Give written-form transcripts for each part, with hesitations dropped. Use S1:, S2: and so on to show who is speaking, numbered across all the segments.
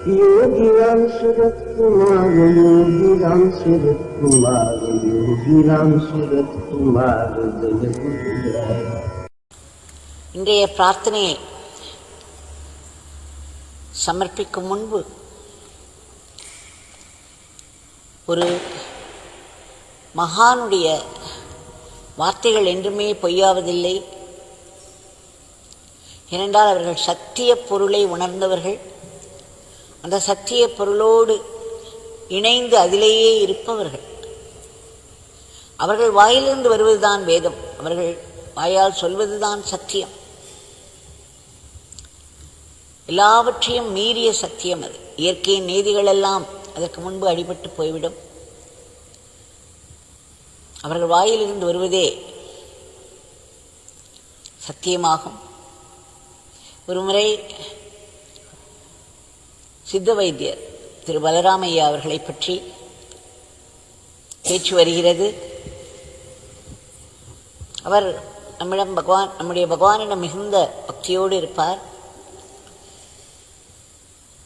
S1: योगी राम सूरत कुमार, योगी राम सूरत कुमार, योगी राम सूरत कुमार, जय गुरुदेव.
S2: இன்றைய பிரார்த்தனையை சமர்ப்பிக்கும் முன்பு ஒரு மகானுடைய வார்த்தைகள் என்றுமே பொய்யாவதில்லை. ஏனென்றால் அவர்கள் சத்திய பொருளை உணர்ந்தவர்கள், அந்த சத்திய பொருளோடு இணைந்து அதிலேயே இருப்பவர்கள். அவர்கள் வாயிலிருந்து வருவதுதான் வேதம், அவர்கள் வாயால் சொல்வதுதான் சத்தியம். எல்லாவற்றையும் மீறிய சத்தியம் அது. இயற்கையின் நீதிகள் எல்லாம் அதற்கு முன்பு அடிபட்டு போய்விடும். அவர்கள் வாயிலிருந்து வருவதே சத்தியமாகும். ஒருமுறை சித்த வைத்தியர் திரு பலராமையா அவர்களை பற்றி பேச்சு வருகிறது. அவர் நம்முடைய பகவானிடம் மிகுந்த பக்தியோடு இருப்பார்.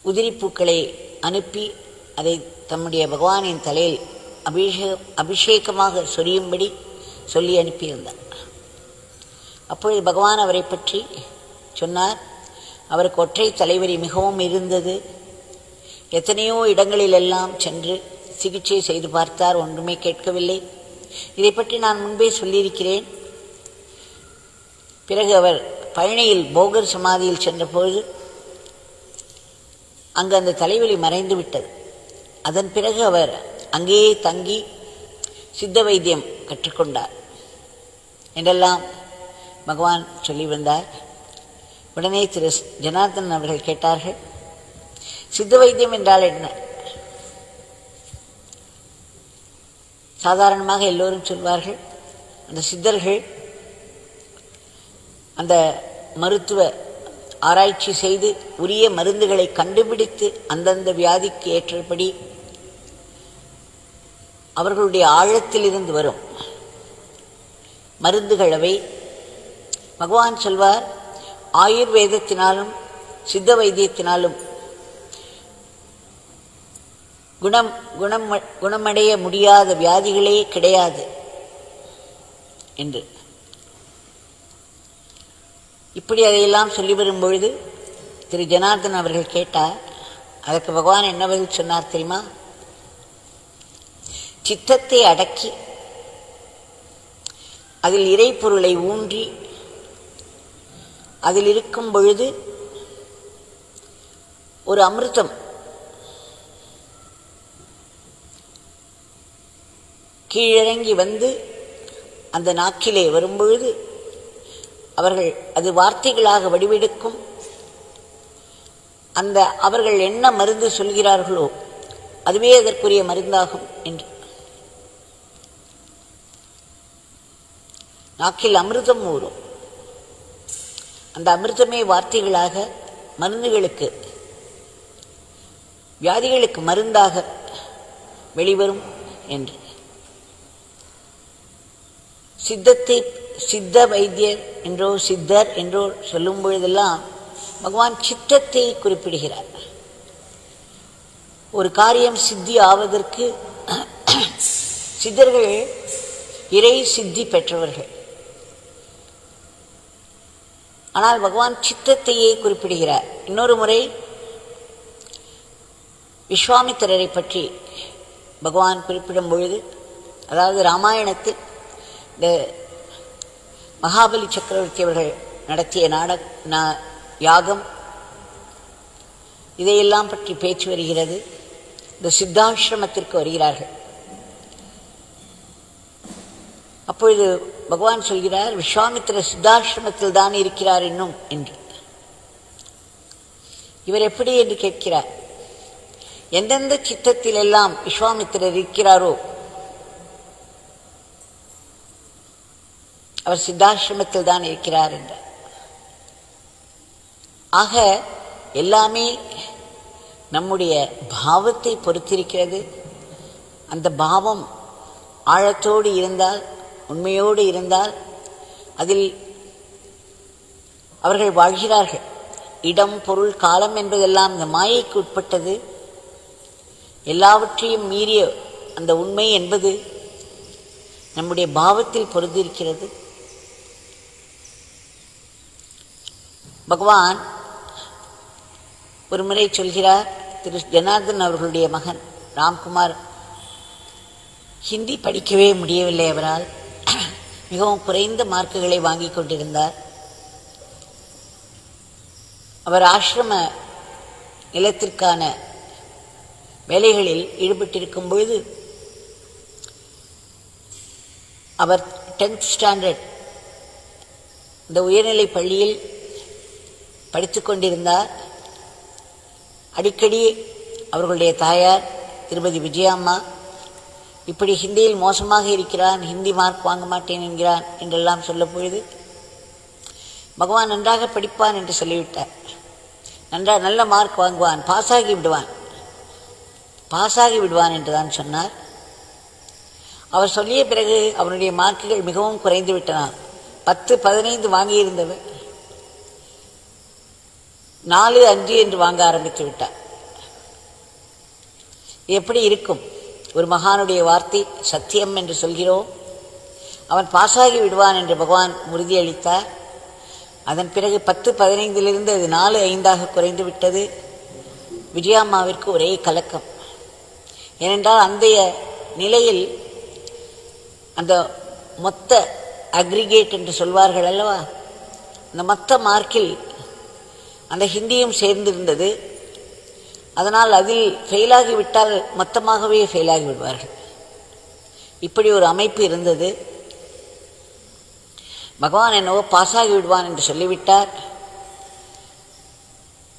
S2: உதிரிப்பூக்களை அனுப்பி அதை தம்முடைய பகவானின் தலையில் அபிஷேகமாக சொரியும்படி சொல்லி அனுப்பியிருந்தார். அப்பொழுது பகவான் அவரை பற்றி சொன்னார். அவருக்கு ஒற்றை தலைவலி மிகவும் இருந்தது. எத்தனையோ இடங்களிலெல்லாம் சென்று சிகிச்சை செய்து பார்த்தார், ஒன்றுமே கேட்கவில்லை. இதை பற்றி நான் முன்பே சொல்லியிருக்கிறேன். பிறகு அவர் பழனியில் போகர் சமாதியில் சென்றபோது அங்கு அந்த தலைவலி மறைந்து விட்டது. அதன் பிறகு அவர் அங்கேயே தங்கி சித்த வைத்தியம் கற்றுக்கொண்டார் என்றெல்லாம் பகவான் சொல்லி வந்தார். உடனே திரு ஜனார்தன் அவர்கள் கேட்டார்கள், சித்த வைத்தியம் என்றால் என்ன? சாதாரணமாக எல்லோரும் சொல்வார்கள், அந்த சித்தர்கள் அந்த மருத்துவ ஆராய்ச்சி செய்து உரிய மருந்துகளை கண்டுபிடித்து அந்தந்த வியாதிக்கு ஏற்றபடி அவர்களுடைய ஆழத்திலிருந்து வரும் மருந்துகளவை. பகவான் சொல்வார், ஆயுர்வேதத்தினாலும் சித்த வைத்தியத்தினாலும் குணமடைய முடியாத வியாதிகளே கிடையாது என்று. இப்படி அதையெல்லாம் சொல்லி வரும் பொழுது திரு ஜனார்தன் அவர்கள் கேட்டார். அதற்கு பகவான் என்ன பதில் சொன்னார் தெரியுமா? சித்தத்தை அடக்கி அதில் இறை பொருளை ஊன்றி அதில் இருக்கும் பொழுது ஒரு அமிர்தம் கீழிறங்கி வந்து அந்த நாக்கிலே வரும்பொழுது அவர்கள் அது வார்த்தைகளாக வடிவெடுக்கும். அந்த அவர்கள் என்ன மருந்து சொல்கிறார்களோ அதுவே அதற்குரிய மருந்தாகும் என்று. நாக்கில் அமிர்தம் ஊறும், அந்த அமிர்தமே வார்த்தைகளாக மருந்துகளுக்கு வியாதிகளுக்கு மருந்தாக வெளிவரும் என்று. சித்த வைத்தியர் என்றோ சித்தர் என்றோ சொல்லும் பொழுதெல்லாம் பகவான் சித்தத்தை குறிப்பிடுகிறார். ஒரு காரியம் சித்தி ஆவதற்கு சித்தர்கள் இறை சித்தி பெற்றவர்கள். ஆனால் பகவான் சித்தத்தையே குறிப்பிடுகிறார். இன்னொரு முறை விஸ்வாமித்திரரை பற்றி பகவான் குறிப்பிடும் பொழுது, அதாவது ராமாயணத்தில் இந்த மகாபலி சக்கரவர்த்தி அவர்கள் நடத்திய யாகம் இதையெல்லாம் பற்றி பேச்சு வருகிறது. இந்த சித்தாசிரமத்திற்கு வருகிறார்கள். அப்பொழுது பகவான் சொல்கிறார், விஸ்வாமித்திரர் சித்தாசிரமத்தில் தான் இருக்கிறார் இன்னும் என்று. இவர் எப்படி என்று கேட்கிறார். எந்தெந்த சித்தத்தில் எல்லாம் விஸ்வாமித்திரர் இருக்கிறாரோ அவர் சித்தாசிரமத்தில் தான் இருக்கிறார் என்றார். ஆக எல்லாமே நம்முடைய பாவத்தை பொறுத்திருக்கிறது. அந்த பாவம் ஆழத்தோடு இருந்தால், உண்மையோடு இருந்தால் அதில் அவர்கள் வாழ்கிறார்கள். இடம், பொருள், காலம் என்பதெல்லாம் இந்த மாயைக்கு உட்பட்டது. எல்லாவற்றையும் மீறிய அந்த உண்மை என்பது நம்முடைய பாவத்தில் பொருந்திருக்கிறது. பகவான் ஒரு முறை சொல்கிறார், திரு ஜனார்தன் அவர்களுடைய மகன் ராம்குமார் ஹிந்தி படிக்கவே முடியவில்லை. அவரால் மிகவும் குறைந்த மார்க்குகளை வாங்கி கொண்டிருந்தார். அவர் ஆசிரம நிலத்திற்கான வேலைகளில் ஈடுபட்டிருக்கும் பொழுது அவர் 10th ஸ்டாண்டர்ட் இந்த உயர்நிலை பள்ளியில் படித்து கொண்டிருந்தார். அடிக்கடி அவர்களுடைய தாயார் திருமதி விஜயாம்மா இப்படி ஹிந்தியில் மோசமாக இருக்கிறான், ஹிந்தி மார்க் வாங்க மாட்டேன் என்கிறான் என்றெல்லாம் சொல்ல பொழுது பகவான் நன்றாக படிப்பான் என்று சொல்லிவிட்டார். நல்ல மார்க் வாங்குவான், பாஸாகி விடுவான் என்று தான் சொன்னார். அவர் சொல்லிய பிறகு அவருடைய மார்க்குகள் மிகவும் குறைந்து விட்டன. 10, 15 வாங்கியிருந்தவர் 4, 5 என்று வாங்க ஆரம்பித்து விட்டார். எப்படி இருக்கும்? ஒரு மகானுடைய வார்த்தை சத்தியம் என்று சொல்கிறோம். அவன் பாஸாகி விடுவான் என்று பகவான் உறுதியளித்தார். அதன் பிறகு 10, 15 அது 4, 5 குறைந்து விட்டது. விஜயாம்மாவிற்கு ஒரே கலக்கம். ஏனென்றால் அந்த நிலையில் அந்த மொத்த அக்ரிகேட் என்று சொல்வார்கள் அல்லவா, அந்த மொத்த மார்க்கில் அந்த ஹிந்தியும் சேர்ந்திருந்தது. அதனால் அதில் ஃபெயிலாகிவிட்டால் மொத்தமாகவே ஃபெயிலாகி விடுவார்கள். இப்படி ஒரு அமைப்பு இருந்தது. பகவான் என்னவோ பாஸாகி விடுவான் என்று சொல்லிவிட்டார்.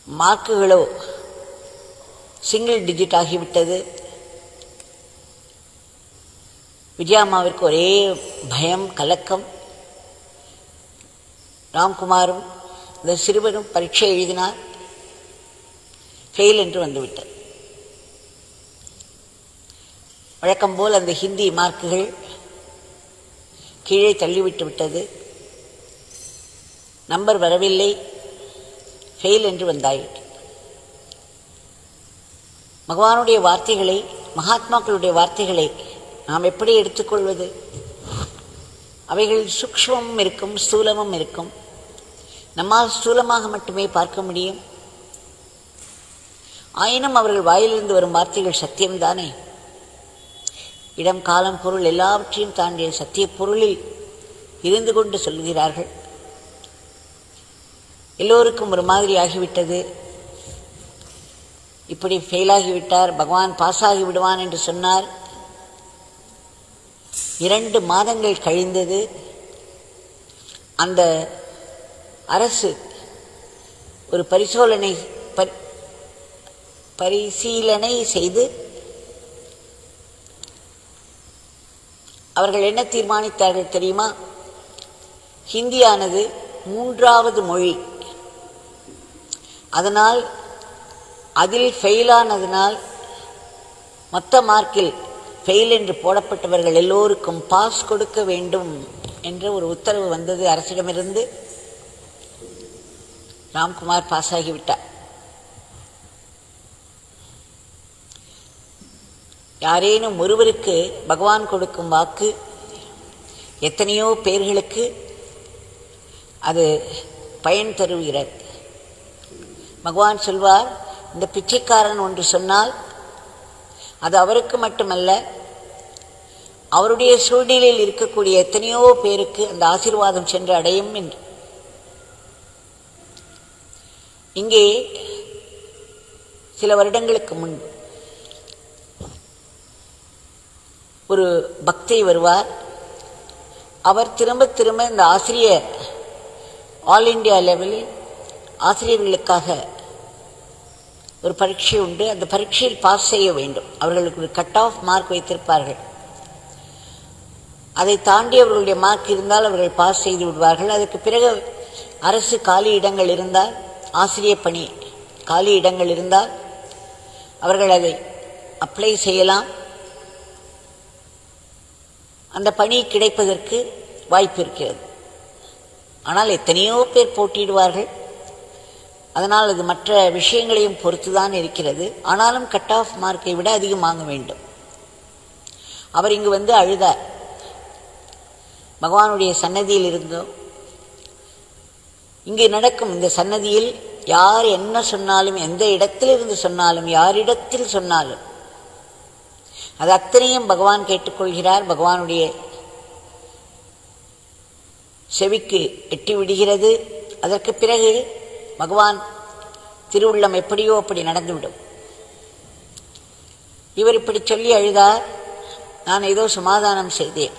S2: மார்க்குகளோ சிங்கிள் டிஜிட் ஆகிவிட்டது. விஜயாம்மாவிற்கு ஒரே பயம், கலக்கம். ராம்குமாரும் இந்த சிறுவனும் பரீட்சை எழுதினார். ஃபெயில் என்று வந்துவிட்டார். வழக்கம்போல் அந்த ஹிந்தி மார்க்குகள் கீழே தள்ளிவிட்டு விட்டது. நம்பர் வரவில்லை, ஃபெயில் என்று வந்தாயிற்று. பகவானுடைய வார்த்தைகளை, மகாத்மாக்களுடைய வார்த்தைகளை நாம் எப்படி எடுத்துக்கொள்வது? அவைகள் சூக்ஷ்மமும் இருக்கும், ஸ்தூலமும் இருக்கும். நம்மால் ஸ்தூலமாக மட்டுமே பார்க்க முடியும். ஆயினும் அவர்கள் வாயிலிருந்து வரும் வார்த்தைகள் சத்தியம்தானே. இடம், காலம், பொருள் எல்லாவற்றையும் தாண்டிய சத்திய பொருளில் இருந்து கொண்டு சொல்கிறார்கள். எல்லோருக்கும் ஒரு மாதிரி ஆகிவிட்டது. இப்படி ஃபெயிலாகிவிட்டார், பகவான் பாஸாகி விடுவான் என்று சொன்னார். 2 மாதங்கள் கழிந்தது. அந்த அரசு ஒரு பரிசீலனை செய்து அவர்கள் என்ன தீர்மானித்தார்கள் தெரியுமா? ஹிந்தியானது 3வது மொழி. அதனால் அதில் ஃபெயிலானதனால் மொத்த மார்க்கில் ஃபெயில் என்று போடப்பட்டவர்கள் எல்லோருக்கும் பாஸ் கொடுக்க வேண்டும் என்ற ஒரு உத்தரவு வந்தது அரசிடமிருந்து. ராம்குமார் பாஸ் ஆகிவிட்டார். யாரேனும் ஒருவருக்கு பகவான் கொடுக்கும் வாக்கு எத்தனையோ பேர்களுக்கு அது பயன் தருகிறது. பகவான் சொல்வார், இந்த பிச்சைக்காரன் ஒன்று சொன்னால் அது அவருக்கு மட்டுமல்ல, அவருடைய சூழ்நிலையில் இருக்கக்கூடிய எத்தனையோ பேருக்கு அந்த ஆசீர்வாதம் சென்று அடையும் என்று. இங்கே சில வருடங்களுக்கு முன்பு ஒரு பக்தை வருவார். அவர் திரும்ப திரும்ப இந்த ஆசிரியர் ஆல் இண்டியா லெவலில் ஆசிரியர்களுக்காக ஒரு பரீட்சை உண்டு. அந்த பரீட்சையில் பாஸ் செய்ய வேண்டும். அவர்களுக்கு ஒரு கட் ஆஃப் மார்க் வைத்திருப்பார்கள். அதை தாண்டி அவர்களுடைய மார்க் இருந்தால் அவர்கள் பாஸ் செய்து விடுவார்கள். அதற்கு பிறகு அரசு காலி இடங்கள் இருந்தால், ஆசிரியர் பணி காலி இடங்கள் இருந்தால் அவர்கள் அதை அப்ளை செய்யலாம். அந்த பணி கிடைப்பதற்கு வாய்ப்பு இருக்கிறது. ஆனால் எத்தனையோ பேர் போட்டியிடுவார்கள். அதனால் அது மற்ற விஷயங்களையும் பொறுத்துதான் இருக்கிறது. ஆனாலும் கட் ஆஃப் மார்க்கை விட அதிகம் வாங்க வேண்டும். அவர் இங்கு வந்து அழுதார். பகவானுடைய சன்னதியில் இருந்தோ, இங்கு நடக்கும் இந்த சன்னதியில் யார் என்ன சொன்னாலும், எந்த இடத்திலிருந்து சொன்னாலும், யாரிடத்தில் சொன்னாலும் அது அத்தனையும் பகவான் கேட்டுக்கொள்கிறார். பகவானுடைய செவிக்கு எட்டி விடுகிறது. அதற்கு பிறகு பகவான் திருவுள்ளம் எப்படியோ அப்படி நடந்துவிடும். இவர் இப்படி சொல்லி அழுதார். நான் ஏதோ சமாதானம் செய்தேன்.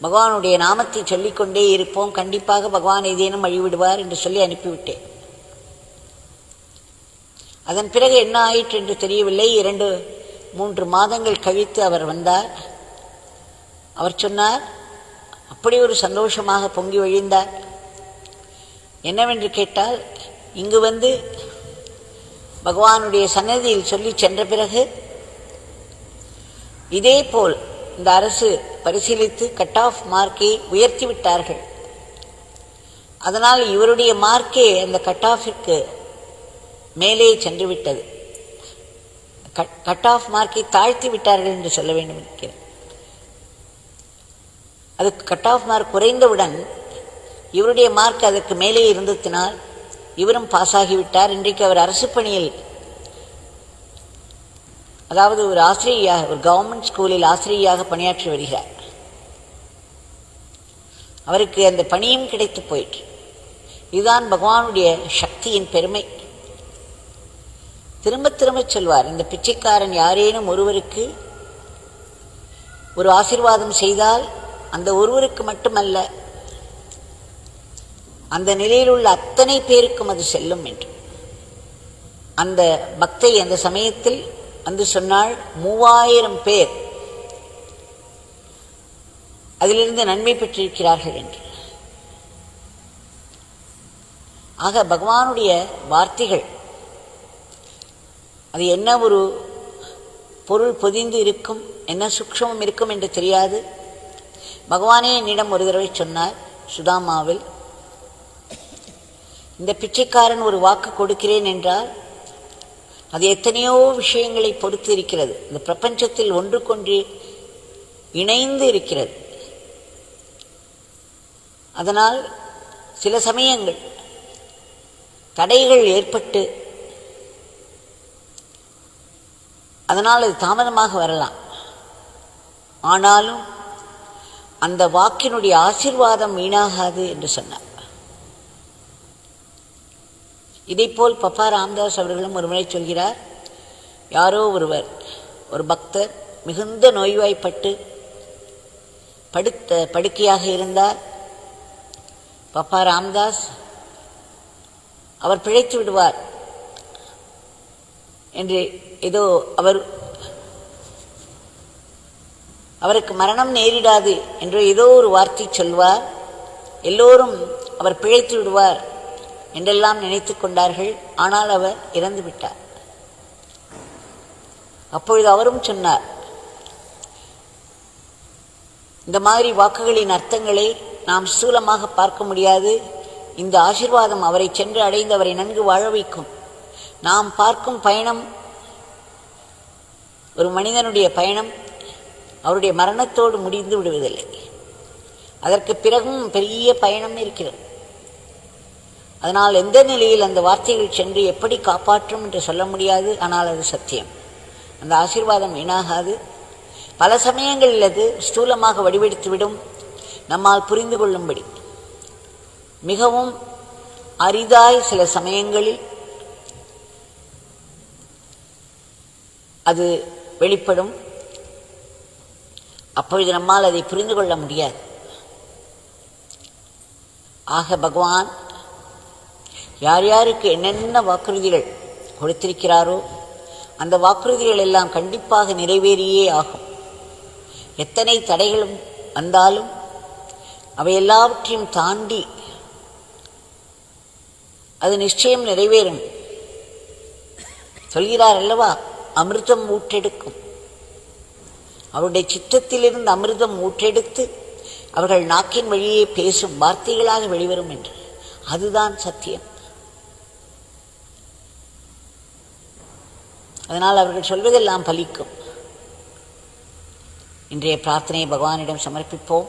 S2: பகவானுடைய நாமத்தை சொல்லிக்கொண்டே இருப்போம், கண்டிப்பாக பகவான் ஏதேனும் வழிவிடுவார் என்று சொல்லி அனுப்பிவிட்டேன். அதன் பிறகு என்ன ஆயிற்று என்று தெரியவில்லை. 2-3 மாதங்கள் கழித்து அவர் வந்தார். அவர் சொன்னார், அப்படி ஒரு சந்தோஷமாக பொங்கி வழிந்தார். என்னவென்று கேட்டால், இங்கு வந்து பகவானுடைய சன்னதியில் சொல்லி சென்ற பிறகு இதே போல் இந்த அரசு பரிசீலித்து கட் ஆஃப் மார்க்கை உயர்த்தி விட்டார்கள். அதனால் இவருடைய மார்க்கே அந்த கட் ஆஃபிற்கு மேலே சென்று விட்டது. கட் ஆஃப் மார்க்கை தாழ்த்தி விட்டார்கள் என்று சொல்ல வேண்டும் இருக்கிறேன். அது கட் ஆஃப் மார்க் குறைந்தவுடன் இவருடைய மார்க் அதற்கு மேலே இருந்ததினால் இவரும் பாஸ் ஆகிவிட்டார். இன்றைக்கு அவர் அரசு பணியில், அதாவது ஒரு ஆசிரியராக, ஒரு கவர்மெண்ட் ஸ்கூலில் ஆசிரியராக பணியாற்றி வருகிறார். அவருக்கு அந்த பணியும் கிடைத்து போயிற்று. இதுதான் பகவானுடைய சக்தியின் பெருமை. திரும்ப திரும்ப சொல்வார், இந்த பிச்சைக்காரன் யாரேனும் ஒருவருக்கு ஒரு ஆசீர்வாதம் செய்தால் அந்த ஒருவருக்கு மட்டுமல்ல, அந்த நிலையில் உள்ள அத்தனை பேருக்கும் அது செல்லும் என்று. அந்த பக்தை அந்த சமயத்தில் வந்து சொன்னால் 3000 பேர் அதிலிருந்து நன்மை பெற்றிருக்கிறார்கள் என்று. ஆக பகவானுடைய வார்த்தைகள், அது என்ன ஒரு பொருள் பொதிந்து இருக்கும், என்ன சூக்ஷமம் இருக்கும் என்று தெரியாது. பகவானே என்னிடம் ஒரு தடவை சொன்னார் சுதாமாவில், இந்த பிச்சைக்காரன் ஒரு வாக்கு கொடுக்கிறேன் என்றால் அது எத்தனையோ விஷயங்களை பொறுத்து இருக்கிறது. இந்த பிரபஞ்சத்தில் ஒன்றுக்கொன்று இணைந்து இருக்கிறது. அதனால் சில சமயங்கள் தடைகள் ஏற்பட்டு அதனால் அது தாமதமாக வரலாம். ஆனாலும் அந்த வாக்கினுடைய ஆசீர்வாதம் வீணாகாது என்று சொன்னார். இதைப்போல் பப்பா ராம்தாஸ் அவர்களும் ஒரு முறை சொல்கிறார், யாரோ ஒருவர், ஒரு பக்தர் மிகுந்த நோய்வாய்ப்பட்டு படுக்கையாக இருந்தார். பப்பா ராம்தாஸ் அவர் பிழைத்து விடுவார் என்று ஏதோ அவருக்கு மரணம் நேரிடாது என்று ஏதோ ஒரு வார்த்தை சொல்வார். எல்லோரும் அவர் பிழைத்து விடுவார் என்றெல்லாம் நினைத்து கொண்டார்கள். ஆனால் அவர் இறந்து விட்டார். அப்பொழுது அவரும் சொன்னார், இந்த மாதிரி வாக்குகளின் அர்த்தங்களை நாம் ஸ்தூலமாக பார்க்க முடியாது. இந்த ஆசீர்வாதம் அவரை சென்று அடைந்து அவரை நன்கு வாழ வைக்கும். நாம் பார்க்கும் பயணம், ஒரு மனிதனுடைய பயணம் அவருடைய மரணத்தோடு முடிந்து விடுவதில்லை. அதற்கு பிறகும் பெரிய பயணம் இருக்கிறது. அதனால் எந்த நிலையில் அந்த வார்த்தைகள் சென்று எப்படி காப்பாற்றும் என்று சொல்ல முடியாது. ஆனால் அது சத்தியம். அந்த ஆசீர்வாதம் வீணாகாது. பல சமயங்களில் அது ஸ்தூலமாக வடிவெடுத்துவிடும். நம்மால் புரிந்து கொள்ளும்படி மிகவும் அரிதாய் சில சமயங்களில் அது வெளிப்படும். அப்பொழுது நம்மால் அதை புரிந்து கொள்ள முடியாது. ஆக பகவான் யார் யாருக்கு என்னென்ன வாக்குறுதிகள் கொடுத்திருக்கிறாரோ அந்த வாக்குறுதிகள் எல்லாம் கண்டிப்பாக நிறைவேறியே ஆகும். எத்தனை தடைகளும் வந்தாலும் அவை எல்லாவற்றையும் தாண்டி அது நிச்சயம் நிறைவேறும். சொல்கிறார் அல்லவா, அமிர்தம் ஊற்றெடுக்கும். அவருடைய சித்தத்திலிருந்து அமிர்தம் ஊற்றெடுத்து அவர்கள் நாக்கின் வழியே பேசும் வார்த்தைகளாக வெளிவரும் என்று. அதுதான் சத்தியம். அதனால் அவர்கள் சொல்வதெல்லாம் பலிக்கும். இன்றைய பிரார்த்தனையை பகவானிடம் சமர்ப்பிப்போம்.